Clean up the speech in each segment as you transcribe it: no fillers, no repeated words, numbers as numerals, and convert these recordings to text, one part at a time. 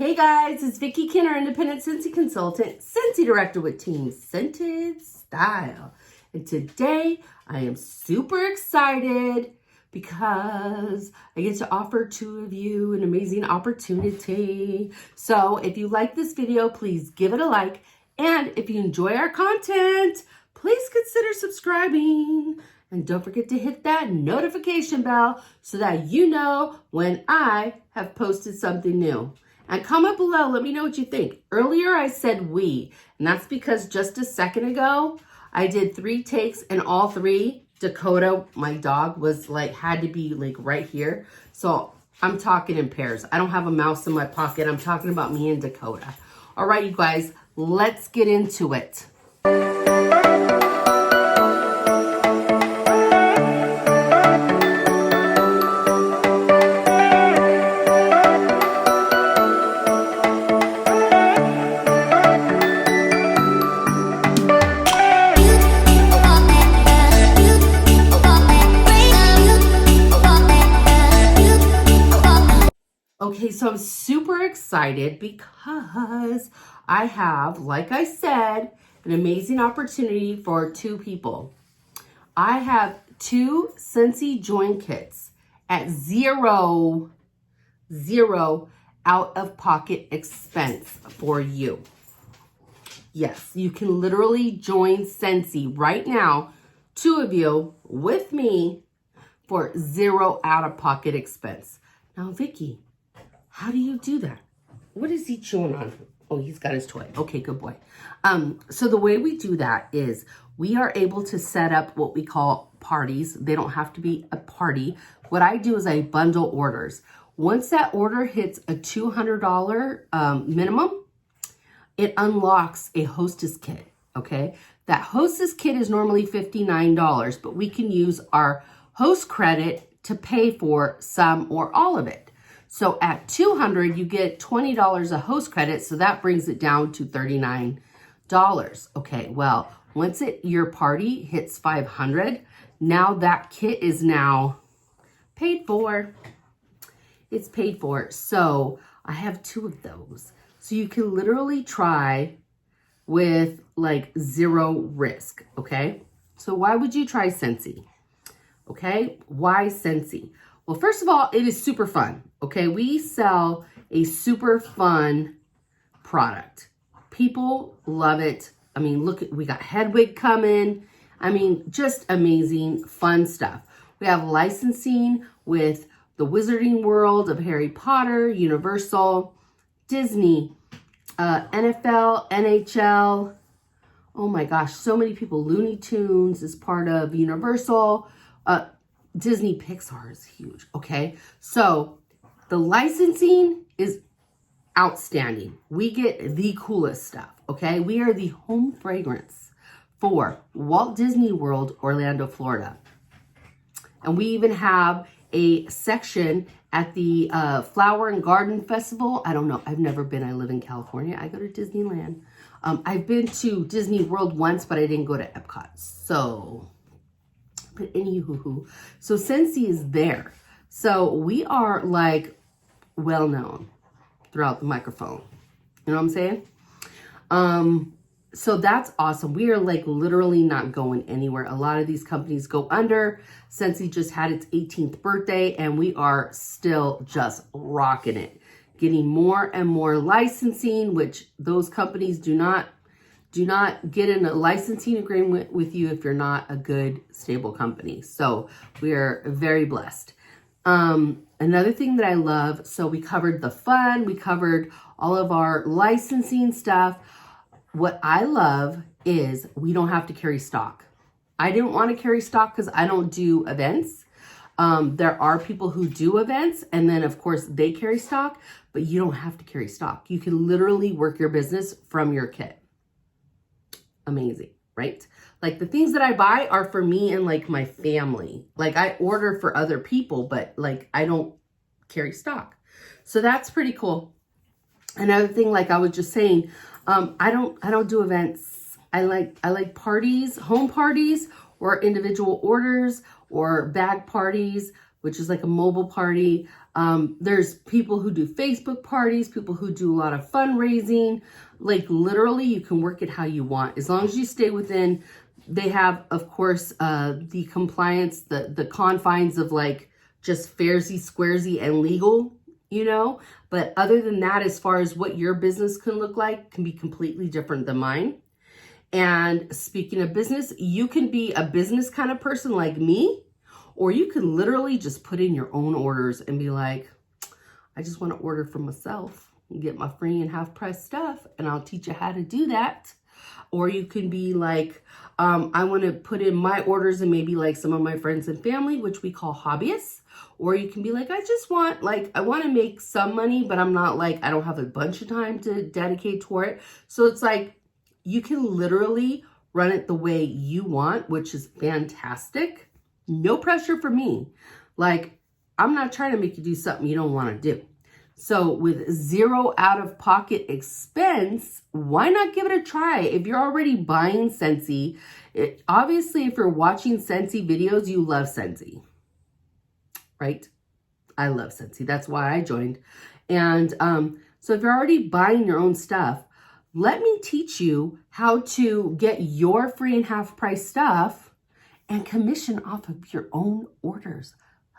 Hey guys, it's Vicki Kinner, independent Scentsy consultant, Scentsy director with Team Scented Style. And today I am super excited because I get to offer two of you an amazing opportunity. So if you like this video, please give it a like. And if you enjoy our content, please consider subscribing. And don't forget to hit that notification bell so that you know when I have posted something new. And comment below, let me know what you think. Earlier I said we, and that's because just a second ago, I did 3 takes and all 3, Dakota, my dog, was like, had to be like right here. So I'm talking in pairs. I don't have a mouse in my pocket. I'm talking about me and Dakota. All right, you guys, let's get into it. Okay, so I'm super excited because I have, like I said, an amazing opportunity for 2 people. I have 2 Scentsy join kits at zero out-of-pocket expense for you. Yes, you can literally join Scentsy right now, 2 of you with me for 0 out-of-pocket expense. Now, Vicki, how do you do that? What is he chewing on? Oh, he's got his toy. Okay, good boy. So the way we do that is we are able to set up what we call parties. They don't have to be a party. What I do is I bundle orders. Once that order hits a $200 minimum, it unlocks a hostess kit, okay? That hostess kit is normally $59, but we can use our host credit to pay for some or all of it. So at $200, you get $20 of host credit, so that brings it down to $39. Okay, well, once your party hits $500, now that kit is now paid for. It's paid for. So I have 2 of those. So you can literally try with like 0 risk, okay? So why would you try Scentsy? Okay, why Scentsy? Well, first of all, it is super fun, okay? We sell a super fun product. People love it. I mean, look, we got Hedwig coming. I mean, just amazing, fun stuff. We have licensing with the Wizarding World of Harry Potter, Universal, Disney, NFL, NHL. Oh my gosh, so many people. Looney Tunes is part of Universal. Disney Pixar is huge, okay? So the licensing is outstanding. We get the coolest stuff, okay? We are the home fragrance for Walt Disney World, Orlando, Florida. And we even have a section at the Flower and Garden Festival. I don't know. I've never been. I live in California. I go to Disneyland. I've been to Disney World once, but I didn't go to Epcot. So... But anywho, so Scentsy is there. So we are like well known throughout the microphone. You know what I'm saying? So that's awesome. We are like literally not going anywhere. A lot of these companies go under. Scentsy just had its 18th birthday and we are still just rocking it. Getting more and more licensing, which those companies do not get in a licensing agreement with you if you're not a good, stable company. So we are very blessed. Another thing that I love, so we covered the fun, we covered all of our licensing stuff. What I love is we don't have to carry stock. I didn't want to carry stock because I don't do events. There are people who do events and then of course they carry stock, but you don't have to carry stock. You can literally work your business from your kit. Amazing, right? Like the things that I buy are for me and like my family. Like I order for other people, but like I don't carry stock. So that's pretty cool. Another thing, like I was just saying, I don't do events. I like parties, home parties, or individual orders, or bag parties, which is like a mobile party. There's people who do Facebook parties, people who do a lot of fundraising. Like literally you can work it how you want. As long as you stay within, they have, of course, the compliance, the confines of like just fairsy, squaresy, and legal, you know. But other than that, as far as what your business can look like, can be completely different than mine. And speaking of business, you can be a business kind of person like me, or you can literally just put in your own orders and be like, I just want to order for myself and get my free and half price stuff, and I'll teach you how to do that. Or you can be like, I want to put in my orders and maybe like some of my friends and family, which we call hobbyists. Or you can be like, I just want, like, I want to make some money, but I'm not like, I don't have a bunch of time to dedicate toward it. So it's like, you can literally run it the way you want, which is fantastic. No pressure for me. Like, I'm not trying to make you do something you don't want to do. So with zero out-of-pocket expense, why not give it a try? If you're already buying Scentsy, obviously if you're watching Scentsy videos, you love Scentsy, right? I love Scentsy. That's why I joined. And so if you're already buying your own stuff, let me teach you how to get your free and half price stuff and commission off of your own orders.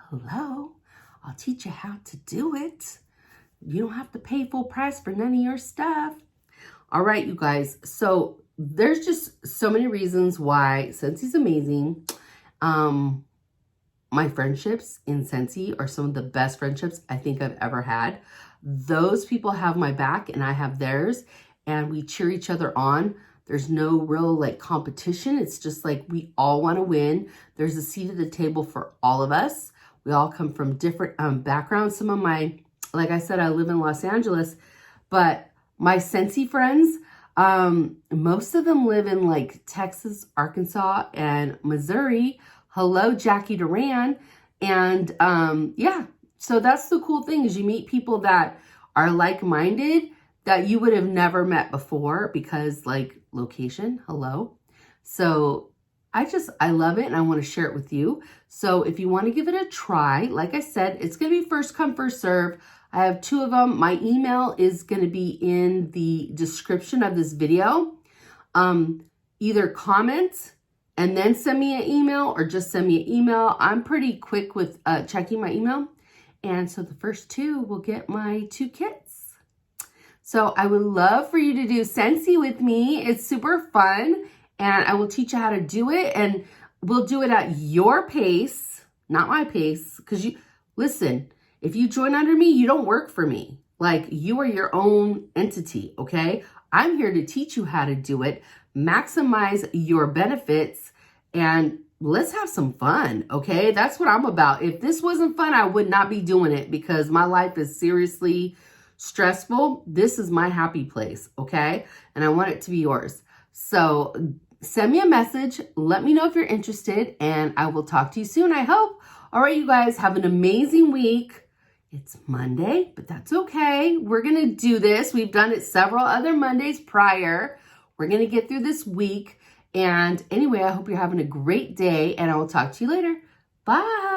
Hello, I'll teach you how to do it. You don't have to pay full price for none of your stuff. All right, you guys. So there's just so many reasons why Scentsy's amazing. My friendships in Scentsy are some of the best friendships I think I've ever had. Those people have my back and I have theirs, and we cheer each other on. There's no real like competition. It's just like we all want to win. There's a seat at the table for all of us. We all come from different backgrounds. Some of my, like I said, I live in Los Angeles, but my Scentsy friends, most of them live in like Texas, Arkansas, and Missouri. Hello, Jackie Duran. And yeah, so that's the cool thing is you meet people that are like-minded that you would have never met before because like location, hello. So I love it and I want to share it with you. So if you want to give it a try, like I said, it's going to be first come, first serve. I have 2 of them. My email is going to be in the description of this video. Either comment and then send me an email or just send me an email. I'm pretty quick with checking my email. And so the first 2 will get my 2 kits. So I would love for you to do Scentsy with me. It's super fun. And I will teach you how to do it. And we'll do it at your pace, not my pace. Because listen, if you join under me, you don't work for me. Like, you are your own entity, okay? I'm here to teach you how to do it, maximize your benefits, and let's have some fun, okay? That's what I'm about. If this wasn't fun, I would not be doing it because my life is seriously stressful. This is my happy place, okay? And I want it to be yours. So send me a message. Let me know if you're interested, and I will talk to you soon, I hope. All right, you guys, have an amazing week. It's Monday, but that's okay. We're going to do this. We've done it several other Mondays prior. We're going to get through this week. And anyway, I hope you're having a great day, and I will talk to you later. Bye.